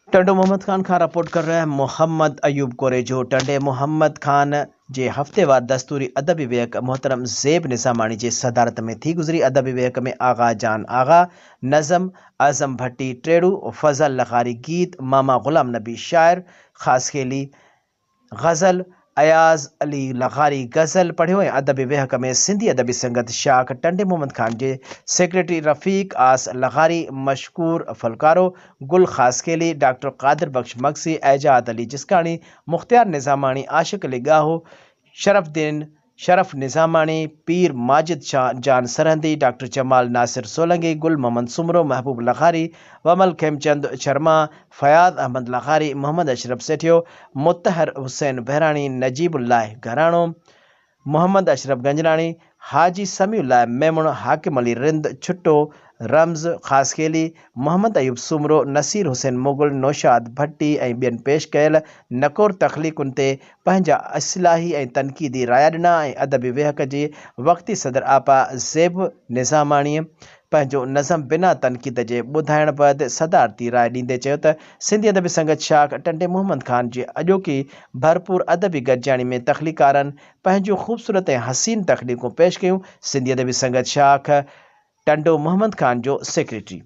Tando Mohammad Khan report कर रहे हैं मोहम्मद अयूब कोरेजो। टंडे मोहम्मद खान जे हफ्तेवार दस्तूरी अदबी वेहक मोहतरम ज़ेब निसामानी जे सदारत में थी गुजरी। अदबी वेहक में आगा जान आगा, नज़म आज़म भट्टी ट्रेडू, फजल लखारी गीत, मामा गुलाम नबी शायर, खास खेली गज़ल, अयाज अली लखारी गज़ल पढ़ियो। अदबी वेहक में सिंधी अदबी संगत शाख टंडे मोहम्मद खान जे सेक्रेटरी रफ़ीक आस लखारी, मशकूर फलकारो, गुल खासकेली, डॉक्टर कादिर बख्श मक्सी, एजाद अली जिस्कानी, मुख्तियार निज़ामानी, आशिक अली गाहो, शरफुद्दीन शरफ निज़ामानी, पीर माजिद शाह जान सरहदी, डॉक्टर जमाल नासिर सोलंगी, गुल मोहम्मद सुमरो, महबूब लखारी, वमल खेमचंद शर्मा, फयाद अहमद लखारी, मोहम्मद अशरफ सेठियो, मुत्तहर हुसैन बहरानी, नजीबुल्लाह घरानो, मोहम्मद अशरफ गंजरानी, हाजी समीउल्लाह मेमुण, हाकिम अली रिंद छुट्टो, रम्ज़ खासकेली, मोहम्मद अयूब सुमरो, नसीर हुसैन मुगल, नौशाद भट्टी ऐं ॿियनि पेश कयल नकोर तख़लीक़ुनि ते पंहिंजा इस्लाही ऐं तनक़ीदी राया ॾिना। अदबी वेहक जे वक़्ती सदर आपा ज़ेब निज़ामाणीअ पंहिंजो नज़म बिना तनक़ीद जे ॿुधाइण बैदि सदारती राय ॾींदे चयो त सिंधी अदबी संगत शाख टंडे मोहम्मद खान जी अॼोकी भरपूर अदबी गॾिजाणी में तख़लीकारनि पंहिंजूं ख़ूबसूरत ऐं हसीन तख़लीक़ूं पेश कयूं। सिंधी अदबी संगत शाख टंडो मोहम्मद खान जो सेक्रेटरी